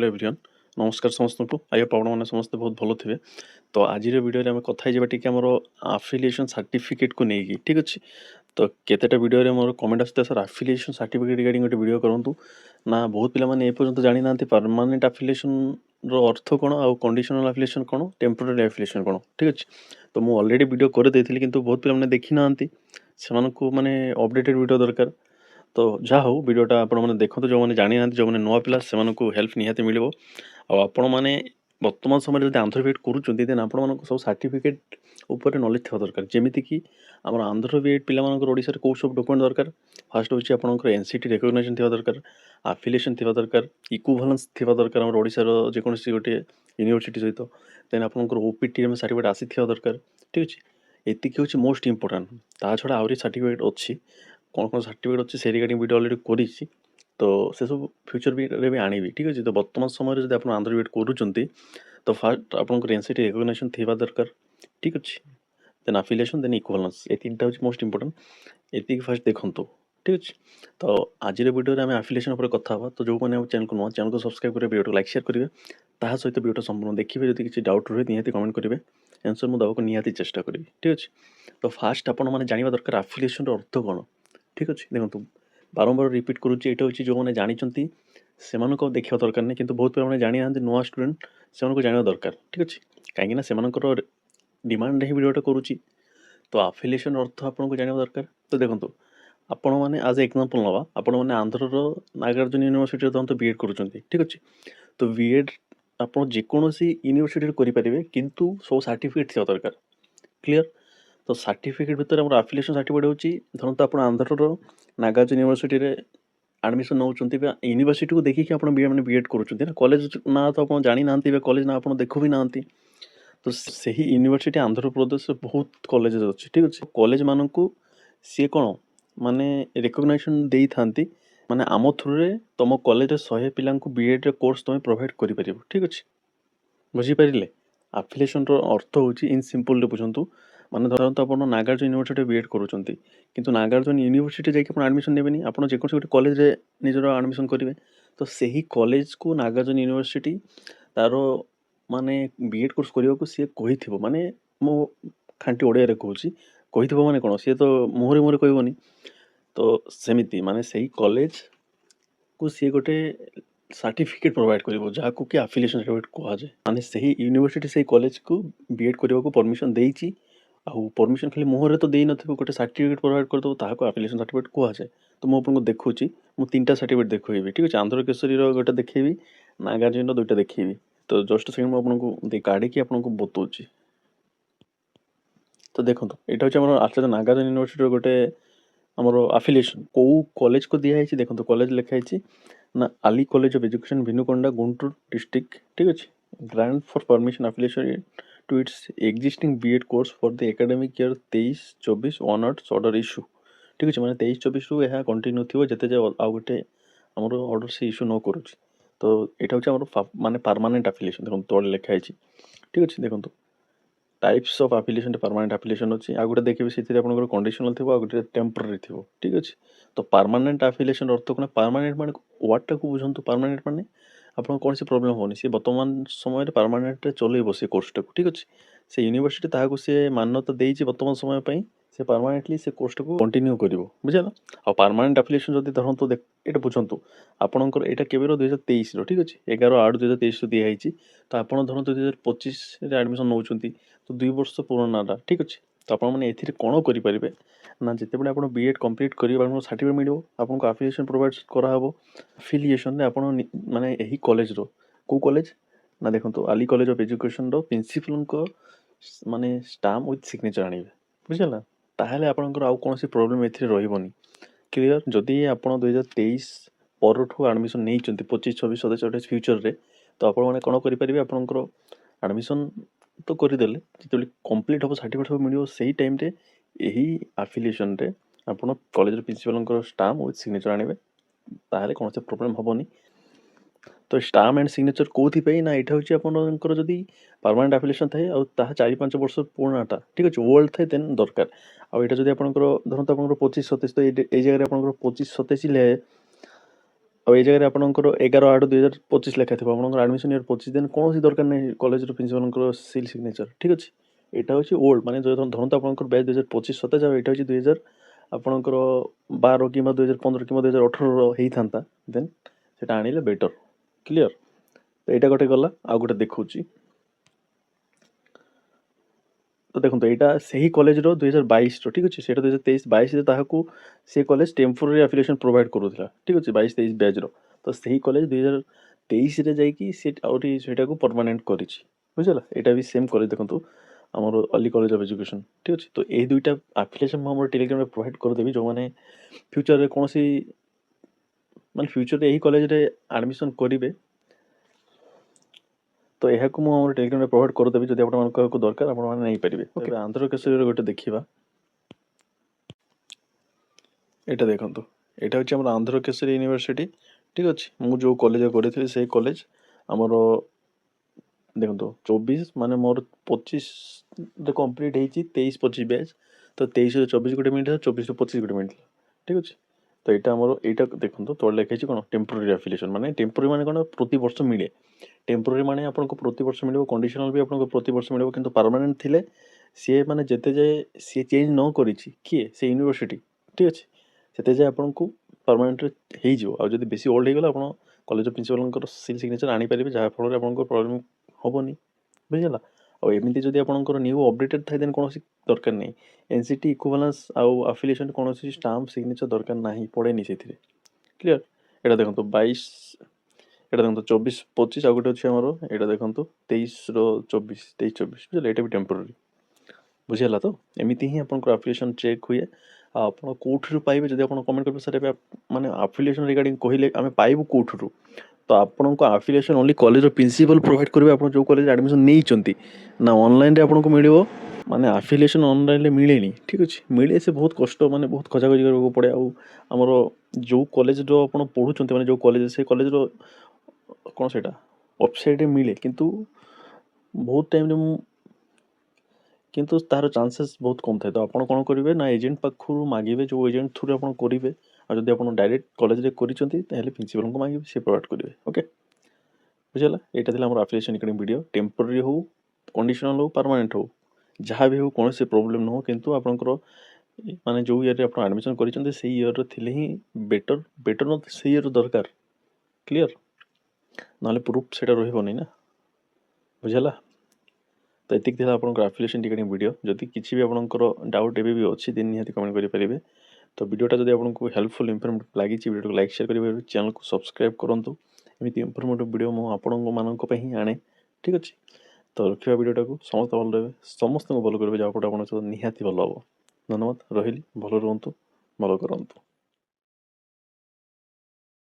Hello everyone नमस्कार समस्त को आई होप आपण मैंने समस्त बहुत भलो थे। तो आज वीडियो आम कथा टी आमर आफिलिएशन सर्टिफिकेट को लेकिन ठीक अच्छे तो केतेटा वीडियो मोर कमेंट आसता सर आफिलिएशन सर्टिफिकेट रिगार्डिंग गोटे वीडियो करूँ ना बहुत पिलामाने एपर्यंत जानी ना परमानेंट आफिलिएशन रो अर्थ कौन आउ कंडीशनल आफिलिएशन कौन टेम्पोरारी आफिलिएशन कौन ठीक अच्छे। तो मुझे ऑलरेडी वीडियो कर देती किंतु बहुत पिलामाने देखी ना से माने अपडेटेड वीडियो दरकार। तो जहाँ हो वीडियोटा आपण मैंने देखते जो मैंने जानी ना जो मैंने नुआ पिला से हेल्प निहाती मिल आपण मैंने वर्तमान समय जब आंध्र बीएड करुँच आपण सब सर्टिफिकेट उपर नॉलेज थी दरकार जमीती कि आम आंध्र बीएड पिलाशा कौ सब डॉक्यूमेंट दरकार फास्ट हूँ आपंकर एनसीटी रिकग्निशन थी दरकार आफिलिएशन थी दरकार इक्विवेलेंस थी दरकार आम ओडिशार जेकोसी गोटे यूनिवर्सिटी सहित देन आपंकर ओपीटी सर्टिफिकेट आसी दरकार ठीक अच्छे। एतिक हूँ मोस्ट इंपोर्टाट ता छड़ा आहरी सर्टिफिकेट अच्छी कौन कौन सर्टिफिकेट अच्छे से रिगार्डिंग वीडियो ऑलरेडी करी तो से सब फ्यूचर भी आनी ठीक अच्छे। तो वर्तमान समय जब आप आंध्र बीएड करुँच तो फास्ट आपंकर एनसीटी रिकग्निशन थी दरकार ठीक अच्छे देन आफिलिएशन देन इक्विवेलेंस ये तीन हूँ मोस्ट इंपोर्टाट ये फास्ट देखूँ ठीक अच्छे। तो आज वीडियो आम आफिलिएशन कथा तो जो मैंने चैनल को नुआ चैनल को सब्सक्राइब करेंगे वीडियो लाइक शेयर करेंगे ता सहित वीडियो संपूर्ण देखिए जब किसी डाउट रहे निहाती कमेंट करेंगे आंसर मुझे देवाक निहाती चेष्टा करी ठीक अच्छे। तो फास्ट आपण मैंने जाना दरकार आफिलिएशन अर्थ कौन ठीक अच्छे। देखो बारंबार रिपीट करुच्ची यहाँ हूँ जो मैंने जानते से देखा दरकार नहीं किंतु बहुत पे जानी ना नुआ स्टूडेंट से जाना दरकार ठीक अच्छे कहीं से डिमांड ही वीडियोटा करुच्ची। तो आफिलिएशन अर्थ आपको जाना दरकार। तो देखो आपण मैंने आज एग्जांपल नवा आपण मैंने आंध्र नागार्जुन यूनिवर्सिटी तो बीएड करुँच ठीक अच्छे। तो बीएड आप जेकोसी यूनिवर्सिटी करेंगे किंतु सब सर्टिफिकेट थी दरकार क्लीयर। तो सर्टिफिकेट भितर आम आफिलिएशन सर्टिफिकेट हूँ धरत आप आंध्र नागार्जुन यूनिवर्सिटी एडमिशन नौ यूनिवर्सिटी को देखिए आप बीएड करुँच कॉलेज ना तो आप जानी ना कॉलेज ना आप देखु भी ना तो सही यूनिवर्सिटी आंध्र प्रदेश बहुत कॉलेज अच्छे ठीक अच्छे। कॉलेज मान को सी कौन माने रिकग्निशन दे था माने आम थ्रू रे तुम कॉलेज 100 पिला बीएड कोर्स तुम प्रोवाइड कर ठीक अच्छे बुझीपारे। आफिलिएशन अर्थ हूँ इन सिंपल बुझंतु माने धरत आप नागार्जुन यूनिवर्सिटी बीएड करुँच किंतु नागार्जुन यूनिवर्सिटी जाकि एडमिशन नेबेनी आप जेकोसी गोटे कॉलेज रे निजर एडमिशन करेंगे तो सही कॉलेज को नागार्जुन यूनिवर्सिटी तार माने बीएड कोर्स करने को सी कही माने मो खांटी ओडिया रे कहूँ माने कौन सी तो मुहरे मुहरे कहबनी तो सेमिति माने सही कॉलेज को सी गोटे सर्टिफिकेट प्रोवाइड करिवो जाको कि आफिलिएशन सर्टिफिकेट कहा जाए माने सही यूनिवर्सिटी सही कॉलेज को बीएड करने को परमिशन देइची आउ परमिशन खाली मुहरे तो देई नथिबो गोटे सर्टिफिकेट प्रोवाइड कर दो ताको आफिलिएशन सर्टिफिकेट कहा जाए। तो मु आपको देखुची मु तीनटा सर्टिफिकेट देखैबी ठीक अछि आंध्र केसरी रो गोटे देखैबी नागार्जुन रो दुइटा देखैबी। तो जस्ट सेकंड मु आपको काढी कि आपको बतौची। तो देखो यहाँ हूँ आचार्य नागार्जुन यूनिवर्सिटी गोटे आमर आफिलिएशन कौ कॉलेज को दिखाई देखो कॉलेज लिखाई ना आली college of education Vinukonda Guntur district ठीक अच्छे grant for permission affiliation to its existing BEd course for the academic year 23-24 honours order issue ठीक अच्छे मैंने 23-24 रु यह कंटिन्यू थी जिते आउ गोटे आमर ऑर्डर से इश्यू न करुच्ची। तो यहाँ हूँ माने परमानेंट आफिलिएशन देखो तले लिखाई ठीक अच्छे। देखो टाइप्स ऑफ आफिलिएशन परमानेंट आफिलिएशन अच्छी आ गोटे देखिए से कंडीशनल थी गोटे टेम्पोरारी थी ठीक अच्छे। तो परमानेंट आफिलिएशन अर्थ कौन परमानेंट माने वर्डटा को बुझंतु परमानेंट माने आपन कौन सी प्रॉब्लम होनी सी वर्तमान समय परमानेंट चलेबो से कोर्सटा को ठीक अच्छे से यूनिवर्सिटी ताहाको से मान्यता देइछि वर्तमान समय पई से परमानेंटली से कोर्सटा को कंटिन्यू करिवो बुझला। आ परमानेंट आफिलिएशन जदी धरंतु एटा बुझंतु आपनकर एटा केबेरो 2023 रो ठीक अच्छे 11/8/2023 रो दिया आइछि। तो आपन धरंतु 2025 रे एडमिशन नउचंती तो 2 वर्ष पुरानाटा ठीक अच्छे। तो आप कौन करेंगे ना जिते बड़े आप बीएड कंप्लीट करेंगे सर्टिफिकेट मिलो आपको आफिलिएशन प्रोवाइड कराव आफिलिएशन आप माने यही कॉलेज रो को कॉलेज ना देखो आली कॉलेज ऑफ एजुकेशन रो प्रिंसिपल माने स्टाम्प विथ सिग्नेचर आने बुझला ताहले आपनकर आउ कौन सी प्रॉब्लम एथि रहिबोनी क्लियर। जदि आप 2023 परठू एडमिशन नहीं 25-26 27 फ्यूचर रे तो आप कौन करेंगे आपनकर एडमिशन तो करदेले जो कंप्लीट हम सर्टिफिकेट सब मिले से टाइम रे यही आफिलिएशन रे आप college principal stamp with signature आने ताहले कौन से प्रॉब्लम हेनी। तो स्टाम्प एंड सिग्नेचर कौन ना यहाँ हूँ आपंकर जदि परमानेंट आफिलिएशन थाए और 4-5 वर्ष पुरानाटा ठीक अच्छे ओल्ड थाए देन दरकार आउ यहाँ जब आप धरत आप 25-27 तो ये जगह आप 25-27 ଆଉ ଏଇ ଜାଗାରେ ଆପଣଙ୍କର 11/8/2025 ଲେଖା ଥିବ ଆପଣଙ୍କର ଆଡମିସନ ଇୟର 25 ଦେନ୍ କୌଣସି ଦରକାର ନାହିଁ କଲେଜର ପ୍ରିନ୍ସିପାଲଙ୍କର ସିଲ୍ ସିଗ୍ନେଚର ଠିକ୍ ଅଛି। ଏଇଟା ହେଉଛି ଓଲ୍ଡ ମାନେ ଧରନ୍ତୁ ଆପଣଙ୍କର ବ୍ୟାଚ୍ 2025-27 ଆଉ ଏଇଟା ହେଉଛି 2000 ଆପଣଙ୍କର 12 କିମ୍ବା 2015 କିମ୍ବା 2018ର ହେଇଥାନ୍ତା ଦେନ୍ ସେଇଟା ଆଣିଲେ ବେଟର। କ୍ଲିୟର? ତ ଏଇଟା ଗୋଟେ ଗଲା। ଆଉ ଗୋଟେ ଦେଖଉଛି ତ ଦେଖନ୍ତୁ ଏଇଟା ସେହି କଲେଜର 2022ର ଠିକ୍ ଅଛି। ସେଇଟା 2023-22ରେ ତାହାକୁ ସେ କଲେଜ ଟେମ୍ପୋରାରୀ ଆଫିଲିଏସନ୍ ପ୍ରୋଭାଇଡ଼ କରୁଥିଲା ଠିକ୍ ଅଛି 22-23 ବ୍ୟାଚ୍ର। ତ ସେହି କଲେଜ 2023ରେ ଯାଇକି ସେ ଆହୁରି ସେଇଟାକୁ ପରମାନେଣ୍ଟ କରିଛି ବୁଝିଲା। ଏଇଟା ବି ସେମ୍ କଲେଜ ଦେଖନ୍ତୁ ଆମର ଅଲି କଲେଜ ଅଫ୍ ଏଜୁକେସନ୍ ଠିକ୍ ଅଛି। ତ ଏଇ ଦୁଇଟା ଆଫିଲିଏସନ୍ ମୁଁ ଆମର ଟେଲିଗ୍ରାମରେ ପ୍ରୋଭାଇଡ଼ କରିଦେବି ଯେଉଁମାନେ ଫ୍ୟୁଚରରେ କୌଣସି ମାନେ ଫ୍ୟୁଚରରେ ଏହି କଲେଜରେ ଆଡ଼ମିସନ୍ କରିବେ ତ ଏହାକୁ ମୁଁ ଆମର ଟେଲିଗ୍ରାମରେ ପ୍ରୋଭାଇଡ଼ କରିଦେବି ଯଦି ଆପଣମାନଙ୍କୁ ଦରକାର ଆପଣମାନେ ନେଇପାରିବେ। ଓକେ ଆନ୍ଧ୍ର କେଶରୀର ଗୋଟେ ଦେଖିବା। ଏଇଟା ଦେଖନ୍ତୁ ଏଇଟା ହେଉଛି ଆମର ଆନ୍ଧ୍ର କେଶରୀ ୟୁନିଭର୍ସିଟି ଠିକ୍ ଅଛି। ମୁଁ ଯେଉଁ କଲେଜ କରିଥିଲି ସେଇ କଲେଜ ଆମର ଦେଖନ୍ତୁ 24 ମାନେ ମୋର 25ରେ କମ୍ପ୍ଲିଟ୍ ହେଇଛି 23-25 ବ୍ୟାଚ୍। ତ 23ରୁ 24 ଗୋଟେ ମିଳିଥିଲା 24ରୁ 25 ଗୋଟେ ମିଳିଥିଲା ଠିକ୍ ଅଛି। ତ ଏଇଟା ଆମର ଏଇଟା ଦେଖନ୍ତୁ ତଳେ ଲେଖା ହେଇଛି କ'ଣ ଟେମ୍ପୋରାରୀ ଆଫିଲିଏସନ୍ ମାନେ ଟେମ୍ପୋରାରୀ ମାନେ କ'ଣ ପ୍ରତିବର୍ଷ ମିଳେ। ଟେମ୍ପୋରାରୀ ମାନେ ଆପଣଙ୍କୁ ପ୍ରତିବର୍ଷ ମିଳିବ କଣ୍ଡିସନାଲ୍ ବି ଆପଣଙ୍କୁ ପ୍ରତିବର୍ଷ ମିଳିବ କିନ୍ତୁ ପରମାନେଣ୍ଟ ଥିଲେ ସିଏ ମାନେ ଯେତେ ଯାଏ ସିଏ ଚେଞ୍ଜ ନ କରିଛି କିଏ ସେ ୟୁନିଭର୍ସିଟି ଠିକ୍ ଅଛି ସେତେ ଯାଏ ଆପଣଙ୍କୁ ପରମାନେଣ୍ଟରେ ହେଇଯିବ। ଆଉ ଯଦି ବେଶୀ ଓଲ୍ଡ ହେଇଗଲା ଆପଣ କଲେଜ ପ୍ରିନ୍ସିପାଲଙ୍କର ସିଲ୍ ସିଗ୍ନେଚର ଆଣିପାରିବେ ଯାହାଫଳରେ ଆପଣଙ୍କର ପ୍ରୋବ୍ଲେମ୍ ହେବନି ବୁଝିଗଲା। ଆଉ ଏମିତି ଯଦି ଆପଣଙ୍କର ନ୍ୟୁ ଅପଡେଟେଡ୍ ଥାଏ ଦେନ୍ କୌଣସି ଦରକାର ନାହିଁ ଏନ୍ସିଟି ଇକ୍ୱିଭାଲେନ୍ସ ଆଉ ଆଫିଲିଏସନ୍ କୌଣସି ଷ୍ଟାମ୍ପ ସିଗ୍ନେଚର ଦରକାର ନାହିଁ ପଡ଼େନି ସେଥିରେ। କ୍ଲିୟର? ଏଇଟା ଦେଖନ୍ତୁ 22 ଏଇଟା ଦେଖନ୍ତୁ 24-25 ଆଉ ଗୋଟେ ଅଛି ଆମର ଏଇଟା ଦେଖନ୍ତୁ 23-24 ବୁଝିଲେ ଏଇଟା ବି ଟେମ୍ପୋରାରୀ ବୁଝିଗଲା। ତ ଏମିତି ହିଁ ଆପଣଙ୍କର ଆଫିଲିଏସନ୍ ଚେକ୍ ହୁଏ। ଆଉ ଆପଣ କେଉଁଠାରୁ ପାଇବେ ଯଦି ଆପଣ କମେଣ୍ଟ କରିବେ ସାର୍ ଏବେ ମାନେ ଆଫିଲିଏସନ୍ ରିଗାର୍ଡ଼ିଂ କହିଲେ ଆମେ ପାଇବୁ କେଉଁଠାରୁ ତ ଆପଣଙ୍କ ଆଫିଲିଏସନ୍ ଓନ୍ଲି କଲେଜର ପ୍ରିନ୍ସିପାଲ୍ ପ୍ରୋଭାଇଡ଼ କରିବେ ଆପଣ ଯେଉଁ କଲେଜ ଆଡ଼ମିସନ୍ ନେଇଛନ୍ତି ନା ଅନଲାଇନରେ ଆପଣଙ୍କୁ ମିଳିବ। ମାନେ ଆଫିଲିଏସନ୍ ଅନଲାଇନରେ ମିଳେନି ଠିକ୍ ଅଛି। ମିଳେ ସେ ବହୁତ କଷ୍ଟ ମାନେ ବହୁତ ଖୋଜାଖୋଜି କରିବାକୁ ପଡ଼େ। ଆଉ ଆମର ଯେଉଁ କଲେଜର ଆପଣ ପଢ଼ୁଛନ୍ତି ମାନେ ଯେଉଁ କଲେଜ ସେ କଲେଜର କ'ଣ ସେଇଟା ୱେବସାଇଟ୍ରେ ମିଳେ କିନ୍ତୁ ବହୁତ ଟାଇମ୍ରେ କିନ୍ତୁ ତାର ଚାନ୍ସେସ୍ ବହୁତ କମ୍ ଥାଏ। ତ ଆପଣ କ'ଣ କରିବେ ନା ଏଜେଣ୍ଟ ପାଖରୁ ମାଗିବେ ଯେଉଁ ଏଜେଣ୍ଟ ଥ୍ରୁରେ ଆପଣ କରିବେ। ଆଉ ଯଦି ଆପଣ ଡାଇରେକ୍ଟ କଲେଜରେ କରିଛନ୍ତି ତାହେଲେ ପ୍ରିନ୍ସିପାଲଙ୍କୁ ମାଗିବେ ସେ ପ୍ରୋଭାଇଡ଼ କରିବେ। ଓକେ ବୁଝିଗଲା। ଏଇଟା ଥିଲା ଆମର ଆଫିଲିଏସନ୍ ରିଗାର୍ଡ଼ିଂ ଭିଡ଼ିଓ। ଟେମ୍ପୋରାରୀ ହଉ କଣ୍ଡିସନାଲ୍ ହଉ ପରମାନେଣ୍ଟ ହଉ ଯାହା ବି ହଉ କୌଣସି ପ୍ରୋବ୍ଲେମ୍ ନୁହଁ କିନ୍ତୁ ଆପଣଙ୍କର ମାନେ ଯେଉଁ ଇୟର୍ରେ ଆପଣ ଆଡ଼ମିସନ୍ କରିଛନ୍ତି ସେଇ ଇୟର୍ର ଥିଲେ ହିଁ ବେଟର୍ ନ ସେଇ ଇୟର୍ର ଦରକାର। କ୍ଲିୟର? ନହେଲେ ପ୍ରୁଫ୍ ସେଇଟା ରହିବନି ନା ବୁଝିଲା। ତ ଏତିକି ଥିଲା ଆପଣଙ୍କର ଆଫିଲିଏସନ୍ ରିଗାର୍ଡ଼ିଂ ଭିଡ଼ିଓ। ଯଦି କିଛି ବି ଆପଣଙ୍କର ଡାଉଟ୍ ଏବେ ବି ଅଛି ଦେନ୍ ନିହାତି କମେଣ୍ଟ କରିପାରିବେ। ତ ଭିଡ଼ିଓଟା ଯଦି ଆପଣଙ୍କୁ ହେଲ୍ପଫୁଲ୍ ଇନଫର୍ମେଟିଭ୍ ଲାଗିଛି ଭିଡ଼ିଓକୁ ଲାଇକ୍ ସେୟାର କରିପାରିବେ ଚ୍ୟାନେଲକୁ ସବସ୍କ୍ରାଇବ୍ କରନ୍ତୁ। ଏମିତି ଇନଫର୍ମେଟିଭ୍ ଭିଡ଼ିଓ ମୁଁ ଆପଣମାନଙ୍କ ପାଇଁ ହିଁ ଆଣେ ଠିକ୍ ଅଛି। ତ ରଖିବା ଭିଡ଼ିଓଟାକୁ ସମସ୍ତେ ଭଲ ରହିବେ ସମସ୍ତଙ୍କୁ ଭଲ କରିବେ ଯାହାଫଳରେ ଆପଣଙ୍କ ସହିତ ନିହାତି ଭଲ ହେବ। ଧନ୍ୟବାଦ ରହିଲି ଭଲ ରୁହନ୍ତୁ ଭଲ କରନ୍ତୁ।